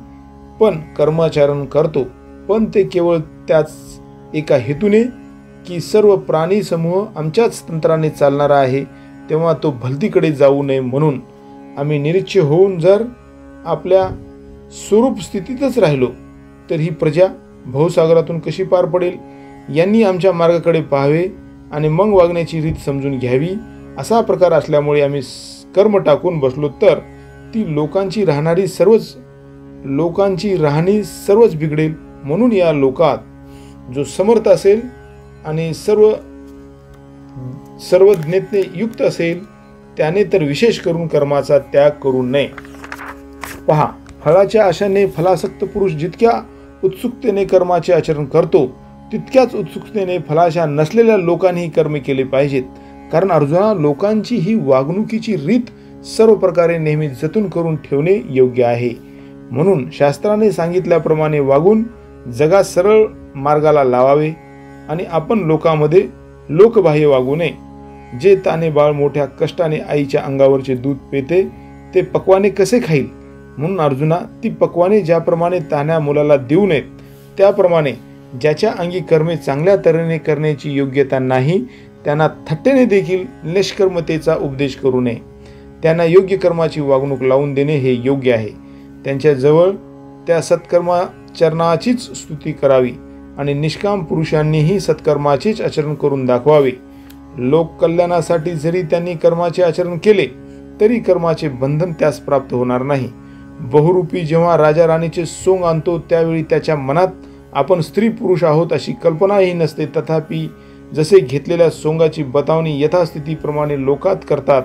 पण कर्माचरण करतो. पण ते केवळ त्याच एका हेतूने की सर्व प्राणी समूह आमच्याच तंत्राने चालणारा आहे तेव्हा तो भलतीकडे जाऊ नये म्हणून. आम्ही निरीच्छ होऊन जर आपल्या स्वरूप स्थितीतच राहिलो तर ही प्रजा भवसागरातून कशी पार पडेल. यांनी आमच्या मार्गाकडे पाहावे आणि मग वागण्याची रीत समजून घ्यावी. असा प्रकार असल्यामुळे आम्ही कर्म टाकून बसलो तर ती लोकांची राहणी सर्वच बिघडेल. म्हणून या लोकात जो समर्थ असेल आणि सर्वज्ञतेने युक्त असेल त्याने तर विशेष करून कर्माचा त्याग करू नये. पहा, फळाच्या आशाने फलासक्त पुरुष जितक्या उत्सुकतेने कर्माचे आचरण करतो तितक्याच उत्सुकतेने फलाशा नसलेल्या लोकांनीही कर्मे केले पाहिजेत. कारण अर्जुना, लोकांची ही वागणुकीची रीत सर्व प्रकारे नेहमी जतन करून ठेवणे योग्य आहे. म्हणून शास्त्राने सांगितल्याप्रमाणे वागून जगात सरळ मार्गाला लावावे आणि आपण लोकांमध्ये लोकबाह्य वागू नये. जे ताने बाळ मोठ्या कष्टाने आईच्या अंगावरचे दूध पेते ते पक्वाने कसे खाईल. म्हणून अर्जुना, ती पक्वाने ज्याप्रमाणे तान्या मुलाला देऊ नयेत त्याप्रमाणे ज्याच्या अंगी कर्मे चांगल्या तऱ्हेने करण्याची योग्यता नाही त्यांना थट्टेने देखील निष्कर्मतेचा उपदेश करू नये. त्यांना योग्य कर्माची वागणूक लावून देणे हे योग्य आहे. त्यांच्याजवळ त्या सत्कर्माचरणाचीच स्तुती करावी आणि निष्काम पुरुषांनीही सत्कर्माचेच आचरण करून दाखवावे. लोक कल्याणासाठी जरी त्यांनी कर्माचे आचरण केले तरी कर्माचे बंधन त्यास प्राप्त होणार नाही. बहुरूपी जेव्हा राजा राणीचे सोंग आणतो त्यावेळी त्याच्या मनात आपण स्त्री पुरुष आहोत अशी कल्पनाही नसते. तथापि जसे घेतलेल्या सोंगाची बतावणी यथास्थितीप्रमाणे लोकात करतात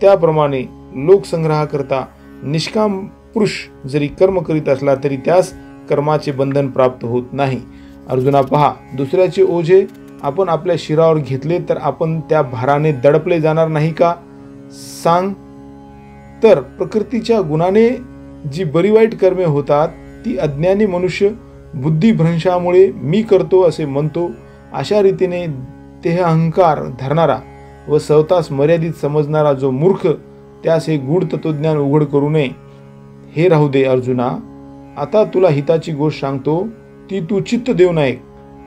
त्याप्रमाणे लोकसंग्रहाकरता निष्काम पुरुष जरी कर्म करीत असला तरी त्यास कर्माचे बंधन प्राप्त होत नाही. अर्जुना, पहा, दुसऱ्याचे ओझे आपण आपल्या शिरावर घेतले तर आपण त्या भाराने दडपले जाणार नाही का सांग. तर प्रकृतीच्या गुणाने जी बरी वाईट कर्मे होतात ती अज्ञानी मनुष्य बुद्धिभ्रंशामुळे मी करतो असे म्हणतो. अशा रीतीने देह अहंकार धरणारा व स्वतःस मर्यादित समजणारा जो मूर्ख त्यास हे गूढ तत्वज्ञान उघड करू नये. हे राहू दे अर्जुना, आता तुला हिताची गोष्ट सांगतो ती तू चित्त देऊ नये.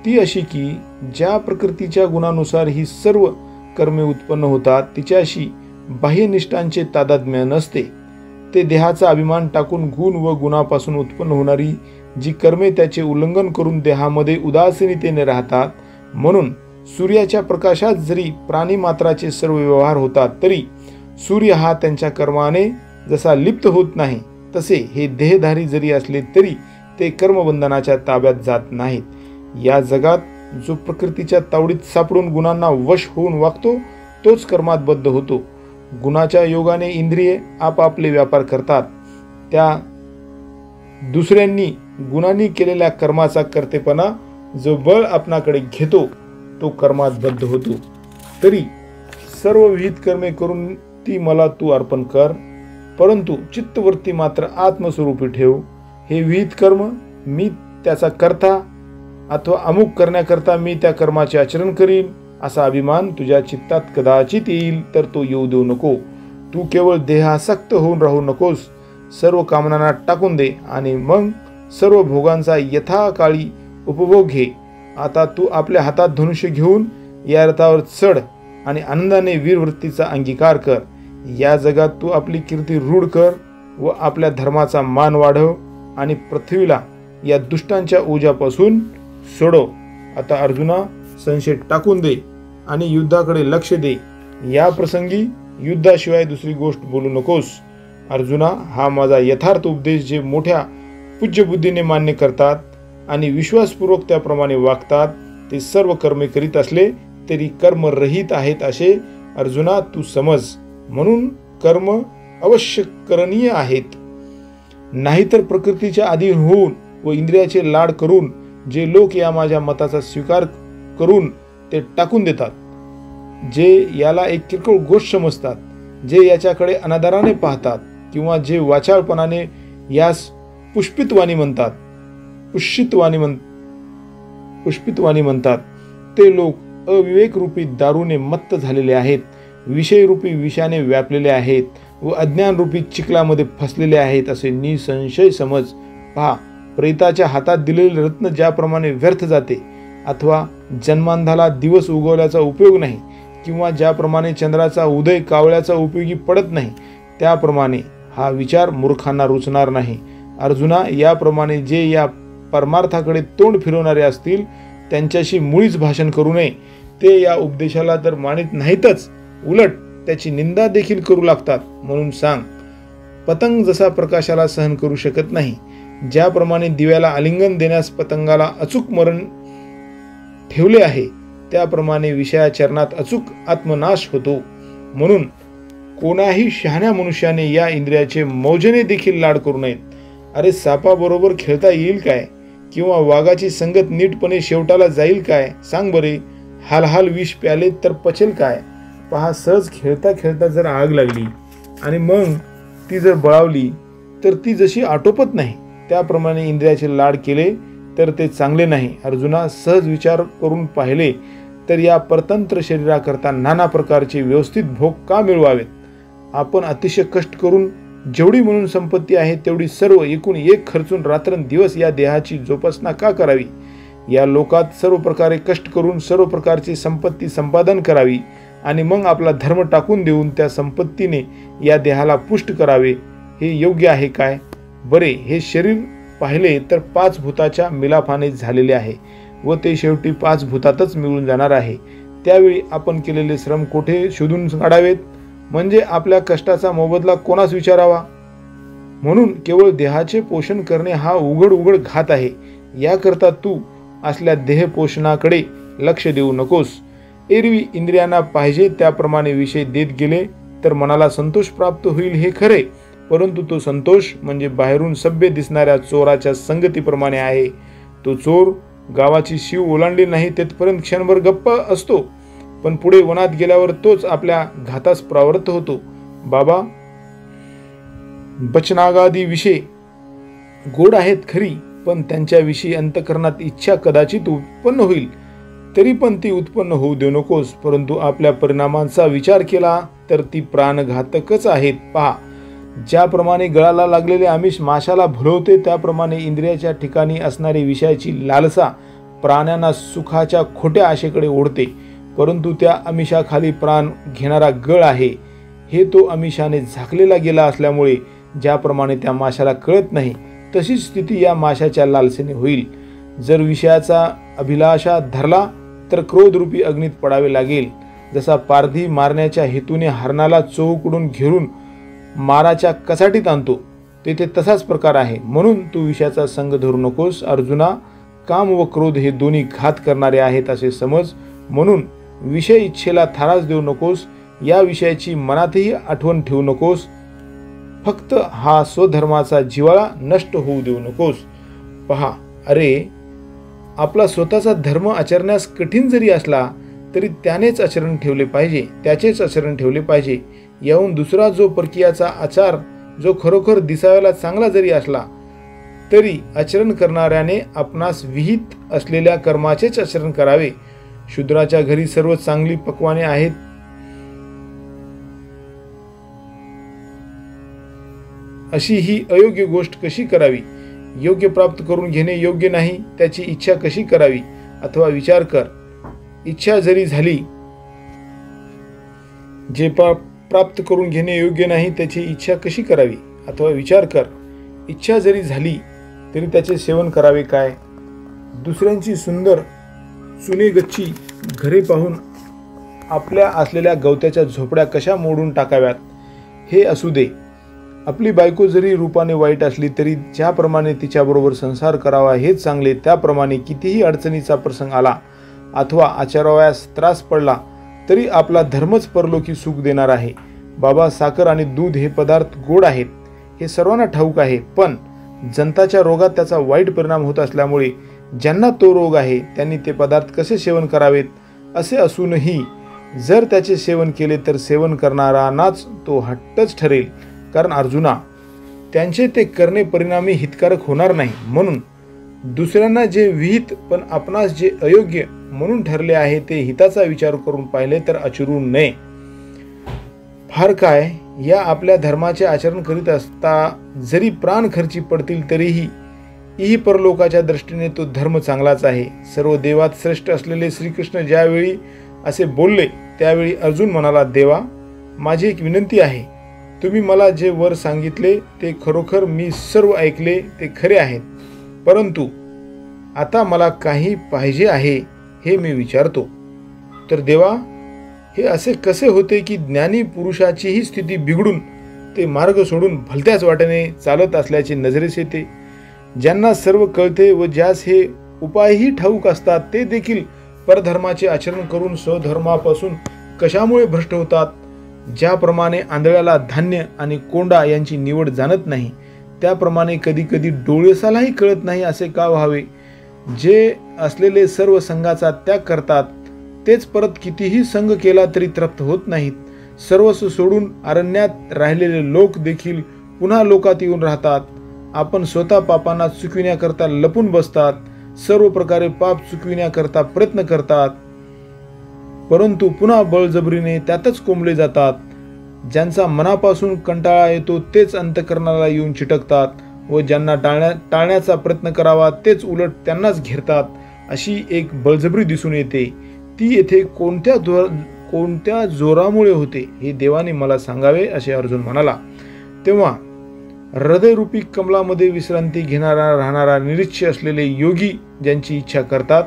ती अशी की ज्या प्रकृतीच्या गुणानुसार ही सर्व कर्मे उत्पन्न होतात तिच्याशी बाह्यनिष्ठांचे तादात्म्य नसते. ते देहाचा अभिमान टाकून गुण व गुणापासून उत्पन्न होणारी जी कर्मे त्याचे उल्लंघन करून देहामध्ये उदासीनतेने राहतात. म्हणून सूर्याच्या प्रकाशात जरी प्राणी मात्राचे सर्व व्यवहार होतात तरी सूर्य हा त्यांच्या कर्माने जसा लिप्त होत नाही तसे हे देहधारी जरी असले तरी ते कर्मबंधनाच्या ताब्यात जात नाहीत. या जगात जो प्रकृतीच्या तावडीत सापडून गुणांना वश होऊन वागतो तोच कर्मात बद्ध होतो. गुणाच्या योगाने इंद्रिये आपापले व्यापार करतात. त्या दुसऱ्यांनी गुणांनी केलेल्या कर्माचा कर्तेपणा जो बळ आपणाकडे घेतो तो कर्मात बद्ध होतो. तरी सर्व विहित कर्मे करून ती मला तू अर्पण कर, परंतु चित्तवृत्ती मात्र आत्मस्वरूपी ठेव. हे विहित कर्म मी त्याचा करता अथवा अमुक करण्याकरता मी त्या कर्माचे आचरण करीन असा अभिमान तुझ्या चित्तात कदाचित येईल तर तो येऊ देऊ नको. तू केवळ देहासक्त होऊन राहू नकोस. सर्व कामनांना टाकून दे आणि मग सर्व भोगांचा यथाकाळी उपभोग घे. आता तू आपल्या हातात धनुष्य घेऊन या रथावर चढ आणि आनंदाने वीरवृत्तीचा अंगीकार कर. या जगात तू आपली कीर्ती रूढ कर व आपल्या धर्माचा मान वाढव आणि पृथ्वीला या दुष्टांच्या ओझ्यापासून सोडव. आता अर्जुना, संशय टाकून दे आणि युद्धाकडे लक्ष दे. या प्रसंगी युद्धाशिवाय दुसरी गोष्ट बोलू नकोस. अर्जुना, हा माझा यथार्थ उपदेश जे मोठ्या पूज्य बुद्धीने मान्य करतात आणि विश्वासपूर्वक त्याप्रमाणे वागतात ते सर्व कर्मे करीत असले तरी कर्मरहित आहेत असे अर्जुना तू समज. म्हणून कर्म अवश्य करणीय आहेत. नाहीतर प्रकृतीच्या अधीन होऊन व इंद्रियाचे लाड करून जे लोक या माझ्या मताचा स्वीकार करून ते टाकून देतात, जे याला एक किरकोळ गोष्ट समजतात, जे याच्याकडे अनादराने पाहतात किंवा जे वाचाळपणाने यास पुष्पितवाणी म्हणतात, ते लोक अविवेक रूपी दारूने मत्त झालेले आहेत, विषयरूपी विषाने व्यापलेले आहेत व अज्ञान रूपी चिखलामध्ये फसलेले आहेत असे निसंशय समज. पहा, प्रेताच्या हातात दिलेले रत्न ज्याप्रमाणे व्यर्थ जाते अथवा जन्मांधाला दिवस उगवल्याचा उपयोग नाही किंवा ज्याप्रमाणे चंद्राचा उदय कावळ्याचा उपयोगी पडत नाही, त्याप्रमाणे हा विचार मूर्खांना रुचणार नाही. अर्जुना, याप्रमाणे जे या परमार्थाकडे तोंड फिरवणारे असतील त्यांच्याशी मुळीच भाषण करू नये. ते या उपदेशाला तर मानित नाहीतच, उलट त्याची निंदा देखील करू लागतात. म्हणून सांग, पतंग जसा प्रकाशाला सहन करू शकत नाही, ज्याप्रमाणे दिव्याला आलिंगन देण्यास पतंगाला अचूक मरण ठेवले आहे, त्याप्रमाणे विषयाचरणात अचूक आत्मनाश होतो. म्हणून कोणाही शहाण्या मनुष्याने या इंद्रियाचे मौजेने देखील लाड करू नयेत. अरे, सापाबरोबर खेळता येईल काय? किंवा वाघाची संगत नीटपणे शेवटाला जाईल काय? सांग बरे. हाल विष प्याले तर पचेल काय? पहा, सहज खेळता खेळता जर आग लागली आणि मग ती जर बळावली तर ती जशी आटोपत नाही, त्याप्रमाणे इंद्रियाचे लाड केले तर ते चांगले नाही. अर्जुना, सहज विचार करून पाहिले तर या परतंत्र शरीराकरता नाना प्रकारचे व्यवस्थित भोग का मिळवावेत? आपण अतिशय कष्ट करून जेवढी म्हणून संपत्ती आहे तेवढी सर्व एकूण एक खर्चून रात्रंदिवस या देहाची जोपासना का करावी? या लोकात सर्व प्रकारे कष्ट करून सर्व प्रकारची संपत्ती संपादन करावी आणि मग आपला धर्म टाकून देऊन त्या संपत्तीने या देहाला पुष्ट करावे, हे योग्य आहे काय? बरे, हे शरीर पाहिले तर 5 भूताच्या मिलाफाने झालेले आहे व ते शेवटी 5 भूतातच मिळून जाणार आहे. त्यावेळी आपण केलेले श्रम कोठे शोधून काढावेत? म्हणजे आपल्या कष्टाचा मोबदला कोणास विचारावा? म्हणून केवळ देहाचे पोषण करणे हा उघड घात आहे. याकरता तू असल्या देह पोषणाकडे लक्ष देऊ नकोस. एरवी इंद्रियांना पाहिजे त्याप्रमाणे विषय देत गेले तर मनाला संतोष प्राप्त होईल, हे खरे, परंतु तो संतोष म्हणजे बाहेरून सभ्य दिसणाऱ्या चोराच्या संगतीप्रमाणे आहे. तो चोर गावाची शिव ओलांडली नाही तेथपर्यंत क्षणभर गप्प असतो, पण पुढे वनात गेल्यावर तोच आपल्या घातास प्रवृत्त होतो. बाबा, बचनागादी विषय गोड आहेत खरी, पण त्यांच्याविषयी अंतःकरणात इच्छा कदाचित उत्पन्न होईल, तरी पण ती उत्पन्न होऊ देऊ नकोस. परंतु आपल्या परिणामांचा विचार केला तर ती प्राणघातकच आहेत. पहा, ज्याप्रमाणे गळाला लागलेले आमिष माशाला भुलवते, त्याप्रमाणे इंद्रियाच्या ठिकाणी असणारी विषयाची लालसा प्राण्यांना सुखाच्या खोट्या आशेकडे ओढते. परंतु त्या आमिषाखाली प्राण घेणारा गळ आहे, हे तो आमिषाने झाकलेला गेला असल्यामुळे ज्याप्रमाणे त्या माशाला कळत नाही, तशीच स्थिती या माशाच्या लालसेने होईल. जर विषयाचा अभिलाषा धरला तर क्रोधरूपी अग्नीत पडावे लागेल. जसा पारधी मारण्याच्या हेतूने हरणाला चोहूकडून घेरून माराच्या कसाटीत आणतो, तेथे तसाच प्रकार आहे. म्हणून तू विषयाचा संग धरू नकोस. अर्जुना, काम व क्रोध हे दोन्ही घात करणारे आहेत असे समज. म्हणून विषय इच्छेला थारास देऊ नकोस, या विषयाची मनातही आठवण ठेवू नकोस. फक्त हा स्वधर्माचा जिव्हाळा नष्ट होऊ देऊ नकोस. पहा, अरे, आपला स्वतःचा धर्म आचरण्यास कठीण जरी असला तरी त्याचेच आचरण ठेवले पाहिजे. याहून दुसरा जो परकीयाचा आचार जो खरोखर दिसायला चांगला जरी असला तरी आचरण करणाऱ्याने आपणास विहित असलेल्या कर्माचेच आचरण करावे. शूद्राच्या घरी सर्व चांगली पक्वाने आहेत, अशी ही अयोग्य गोष्ट कशी करावी? योग्य प्राप्त करून घेणे योग्य नाही, त्याची इच्छा कशी करावी? अथवा विचार कर. इच्छा जरी झाली, जे प्राप्त करून घेणे योग्य नाही त्याची इच्छा कशी करावी? अथवा विचार कर. इच्छा जरी झाली तरी त्याचे सेवन करावे काय? दुसऱ्यांची सुंदर सुनेगच्ची घरे पाहून आपल्या असलेल्या गवत्याच्या झोपड्या कशा मोडून टाकाव्यात, हे असू दे. आपली बायको जरी रूपाने वाईट असली तरी ज्याप्रमाणे तिच्याबरोबर संसार करावा हेच चांगले. त्याप्रमाणे कितीही अडचणीचा प्रसंग आला अथवा आचारावयास त्रास पडला तरी आपला धर्मच परलोकी सुख देणार आहे. बाबा, साखर आणि दूध हे पदार्थ गोड आहेत हे सर्वांना ठाऊक आहे, पण जंताच्या रोगात त्याचा वाईट परिणाम होत असल्यामुळे ज्यांना तो रोग आहे त्यांनी ते पदार्थ कसे सेवन करावेत असे असूनही जर त्याचे सेवन केले तर सेवन करणारांनाच तो हट्टच ठरेल. कारण अर्जुना, त्यांचे ते करणे परिणामी हितकारक होणार नाही. म्हणून दुसऱ्यांना जे विहित पण आपणास जे अयोग्य म्हणून ठरले आहे ते हिताचा विचार करून पाहिले तर आचरू नये. फार काय, या आपल्या धर्माचे आचरण करीत असता जरी प्राण खर्ची पडतील तरीही परलोकाच्या दृष्टीने तो धर्म चांगलाच आहे. सर्व देवात श्रेष्ठ असलेले श्रीकृष्ण ज्यावेळी असे बोलले त्यावेळी अर्जुन म्हणाला, देवा, माझी एक विनंती आहे. तुम्ही मला जे वर सांगितले ते खरोखर मी सर्व ऐकले ते खरे आहेत, परंतु आता मला काही पाहिजे आहे हे मी विचारतो. तर देवा, हे असे कसे होते की ज्ञानी पुरुषाचीही स्थिती बिघडून ते मार्ग सोडून भलत्याच वाटेने चालत असल्याचे नजरेस येते? ज्यांना सर्व कळते व ज्यास हे उपायही ठाऊक असतात ते देखील परधर्माचे आचरण करून स्वधर्मापासून कशामुळे भ्रष्ट होतात? ज्याप्रमाणे आंधळ्याला धान्य आणि कोंडा यांची निवड जाणत नाही, त्याप्रमाणे कधी कधी डोळेसालाही कळत नाही असे का व्हावे? जे असलेले सर्व संघाचा त्याग करतात तेच परत कितीही संघ केला तरी तृप्त होत नाहीत. सर्वस्व सोडून अरण्यात राहिलेले लोक देखील पुन्हा लोकात येऊन राहतात. आपण स्वतः पापांना चुकविण्याकरता लपून बसतात, सर्व प्रकारे पाप चुकविण्याकरता प्रयत्न करतात, परंतु पुन्हा बळजबरीने त्यातच कोंबले जातात. ज्यांचा मनापासून कंटाळा येतो तेच अंतःकरणाला येऊन चिटकतात व ज्यांना टाळण्याचा प्रयत्न करावा तेच उलट त्यांनाच घेरतात. अशी एक बळजबरी दिसून येते. ती येथे कोणत्या जोरामुळे होते हे देवाने मला सांगावे, असे अर्जुन म्हणाला. तेव्हा हृदयरूपी कमलामध्ये विश्रांती घेणारा राहणारा निरीच्छ असलेले योगी ज्यांची इच्छा करतात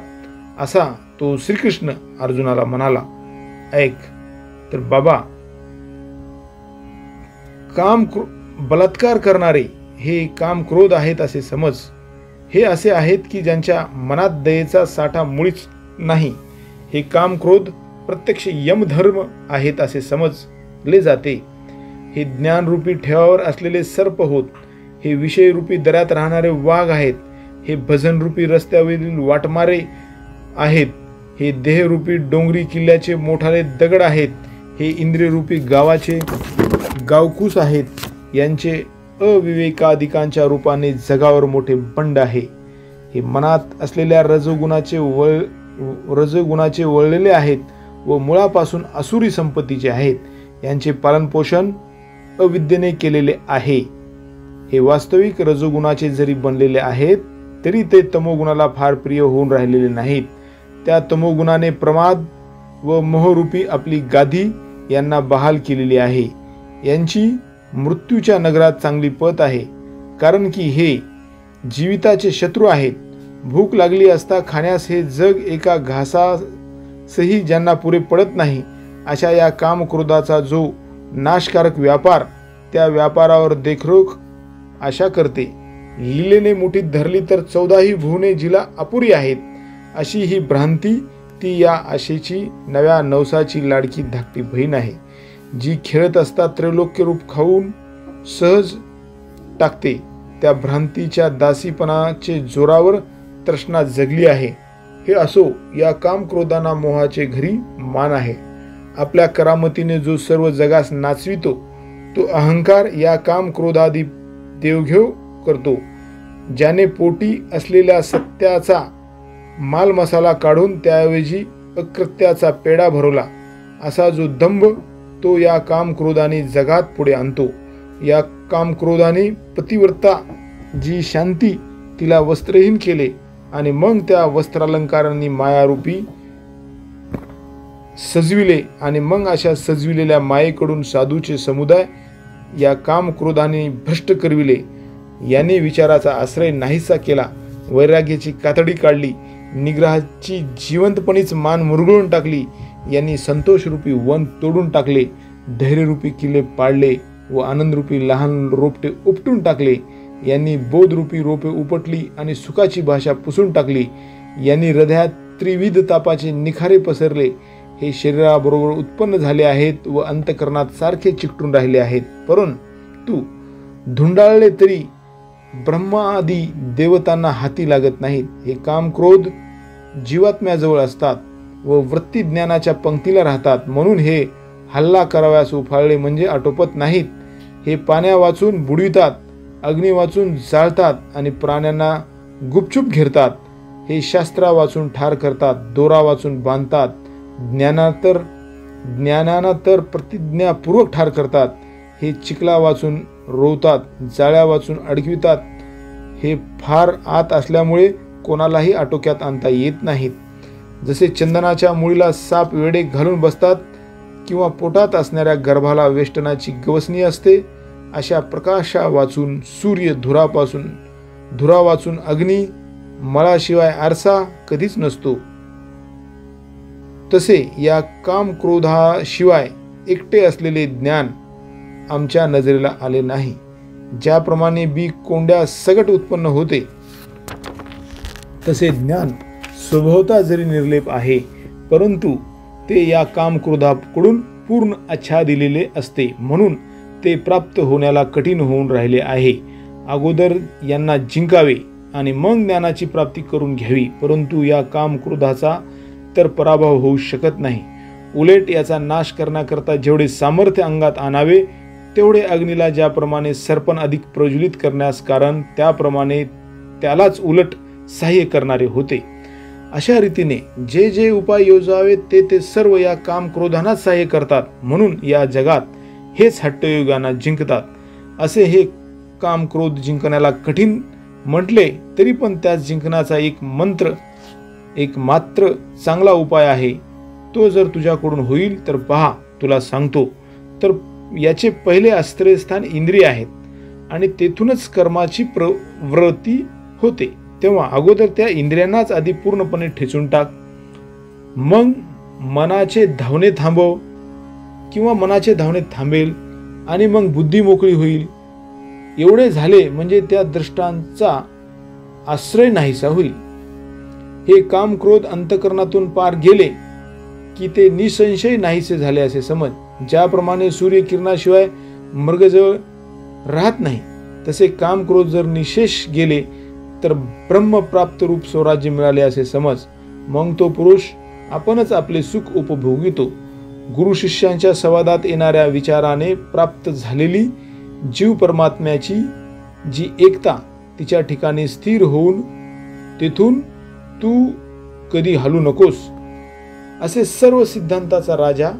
असा तो श्रीकृष्ण अर्जुनाला म्हणाला, ऐक. तर बाबा, बलात्कार करणारे हे काम क्रोध आहेत असे समज. हे असे आहेत की ज्यांच्या मनात दयेचा साठा मुळीच नाही. हे काम क्रोध प्रत्यक्ष यमधर्म आहेत असे समजले जाते. हे ज्ञानरूपी ठेवावर असलेले सर्प होत. हे विषयरूपी दऱ्यात राहणारे वाघ आहेत. हे भजनरूपी रस्त्यावरील वाटमारे आहेत. हे देहरूपी डोंगरी किल्ल्याचे मोठाले दगड आहेत. हे इंद्रियरूपी गावाचे गावकूस आहेत. यांचे अविवेकाधिकांच्या रूपाने जगावर मोठे बंड आहे. हे मनात असलेल्या रजोगुणाचे वळलेले आहेत व मुळापासून आसुरी संपत्तीचे आहेत. यांचे पालनपोषण अविद्येने केलेले आहे. हे वास्तविक रजोगुणाचे जरी बनलेले आहेत तरी ते तमोगुणाला फार प्रिय होऊन राहिलेले नाहीत. त्या तमोगुणाने प्रमाद व मोहरूपी आपली गादी यांना बहाल केलेली आहे. यांची मृत्यूच्या नगरात चांगली पत आहे, कारण की हे जीविताचे शत्रू आहेत. भूक लागली असता खाण्यास हे जग एका घासासही ज्यांना पुरे पडत नाही, अशा या कामक्रोधाचा जो नाशकारक व्यापार त्या व्यापारावर देखरेख आशा करते. लीलेने मुठीत धरली तर 14ही भुवने जिला अपुरी आहेत, अशी ही भ्रांती ती या आशेची नव्या नवसाची लाडकी धाकटी बहीण आहे, जी खेळत असता त्रैलोक्य रूप खाऊन सहज टाकते. त्या भ्रांतीच्या दासीपणाचे जोरावर तृष्णा जगली आहे. हे असो, या कामक्रोधांना मोहाचे घरी मान आहे. आपल्या करामतीने जो सर्व जगास नाचवितो तो अहंकार या कामक्रोधादी देवघेव करतो. ज्याने पोटी असलेल्या सत्याचा माल मसाला काढून त्याऐवजी अकृत्याचा पेढा भरवला, असा जो दंभ तो या कामक्रोधाने जगात पुढे आणतो. या कामक्रोधाने पतिव्रता जी शांती तिला वस्त्रहीन केले आणि मग त्या वस्त्रालंकारांनी मायारूपी सजविले आणि मग अशा सजविलेल्या मायेकडून साधूचे समुदाय या कामक्रोधाने भ्रष्ट करविले. याने विचाराचा आश्रय नाहीसा केला, वैराग्याची कातडी काढली, निग्रहाची जिवंतपणीच मान मुरगळून टाकली. यांनी संतोषरूपी वन तोडून टाकले, धैर्यरूपी किल्ले पाडले व आनंदरूपी लहान रोपटे उपटून टाकले. यांनी बोधरूपी रोपे उपटली आणि सुखाची भाषा पुसून टाकली. यांनी हृदयात त्रिविध तापाचे निखारे पसरले. हे शरीराबरोबर उत्पन्न झाले आहेत व अंतःकरणात सारखे चिकटून राहिले आहेत, परंतु धुंडाळले तरी ब्रह्मादी देवतांना हाती लागत नाहीत. हे काम क्रोध जीवात्म्याजवळ असतात व वृत्ती ज्ञानाच्या पंक्तीला राहतात, म्हणून हे हल्ला कराव्यास उफाळले म्हणजे आटोपत नाहीत. हे पाण्या वाचून बुडवितात, अग्नी वाचून जाळतात आणि प्राण्यांना गुपचूप घेरतात. हे शास्त्रा वाचून ठार करतात, दोरा वाचून बांधतात, ज्ञानानं तर प्रतिज्ञापूर्वक ठार करतात. हे चिखला वाचून रोवतात, जाळ्या वाचून अडकवितात. हे फार आत असल्यामुळे कोणालाही आटोक्यात आणता येत नाहीत. जसे चंदनाच्या मुळीला साप वेडे घालून बसतात किंवा पोटात असणाऱ्या गर्भाला वेष्टनाची गवसणी असते, अशा प्रकाशा वाचून सूर्य, धुरा वाचून अग्नी, मळाशिवाय आरसा कधीच नसतो. तसे या काम क्रोधाशिवाय एकटे असलेले ज्ञान आमच्या नजरेला आले नाही. ज्याप्रमाणे बी कोंड्या सगट उत्पन्न होते, तसे ज्ञान स्वभावता जरी निर्लेप आहे, परंतु ते या काम क्रोधाकडून पूर्ण आच्छादिलेले असते, म्हणून ते प्राप्त होण्याला कठीण होऊन राहिले आहे. अगोदर यांना जिंकावे आणि मग ज्ञानाची प्राप्ती करून घ्यावी, परंतु या काम क्रोधाचा तर पराभव होऊ शकत नाही. उलट याचा नाश करण्याकरता जेवढे सामर्थ्य अंगात आणावे, तेवढे अग्नीला ज्याप्रमाणे सरपण अधिक प्रज्वलित करण्यास कारण, त्याप्रमाणे त्यालाच उलट सहाय्य करणारे होते. अशा रीतीने जे जे उपाय योजावेत ते सर्व या काम क्रोधांनाच सहाय्य करतात, म्हणून या जगात हेच हट्टयोगांना जिंकतात. असे हे काम क्रोध जिंकण्याला कठीण म्हटले तरी पण त्यास जिंकण्याचा एक मात्र चांगला उपाय आहे. तो जर तुझ्याकडून होईल तर पहा, तुला सांगतो. तर याचे पहिले आश्रयस्थान इंद्रिय आहेत आणि तेथूनच कर्माची प्रवृत्ती होते. तेव्हा अगोदर त्या इंद्रियांनाच आधी पूर्णपणे ठेचून टाक, मग मनाचे धावणे थांबव किंवा मनाचे धावणे थांबेल आणि मग बुद्धी मोकळी होईल. एवढे झाले म्हणजे त्या दृष्टांचा आश्रय नाहीसा होईल. हे काम क्रोध अंतःकरणातून पार गेले की ते निसंशय नाहीसे झाले असे समज. ज्याप्रमाणे सूर्यकिरणाशिवाय मृगजळ राहत नाही, तसे काम क्रोध जर निशेष गेले तर ब्रह्मप्राप्त रूप स्वराज्य मिळाले असे समज. मग तो पुरुष आपणच आपले सुख उपभोगितो. गुरु शिष्यांच्या संवादात येणाऱ्या विचाराने प्राप्त झालेली जीव परमात्म्याची जी एकता, तिच्या ठिकाणी स्थिर होऊन तेथून तू कधी हलू नकोस. असे सर्व सिद्धांताचा राजा,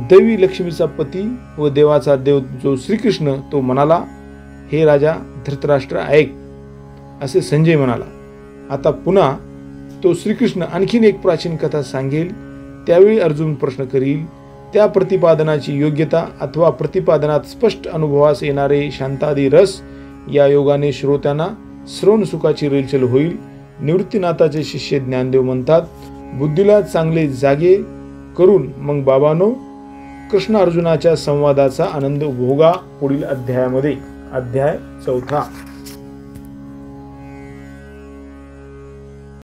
दैवी लक्ष्मीचा पती व देवाचा देव जो श्रीकृष्ण, तो म्हणाला, हे राजा धृतराष्ट्र ऐक. असे संजय म्हणाला. आता पुन्हा तो श्रीकृष्ण आणखीन एक प्राचीन कथा सांगेल. त्यावेळी अर्जुन प्रश्न करील. त्या प्रतिपादनाची योग्यता अथवा प्रतिपादनात स्पष्ट अनुभवास येणारे शांतादी रस या योगाने श्रोत्यांना श्रवण सुखाची रेलचेल होईल. निवृत्तीनाथाचे शिष्य ज्ञानदेव म्हणतात, बुद्धीला चांगले जागे करून मग बाबांनो कृष्ण अर्जुनाच्या संवादाचा आनंद भोगा. पुढील अध्यायामध्ये, अध्याय 4.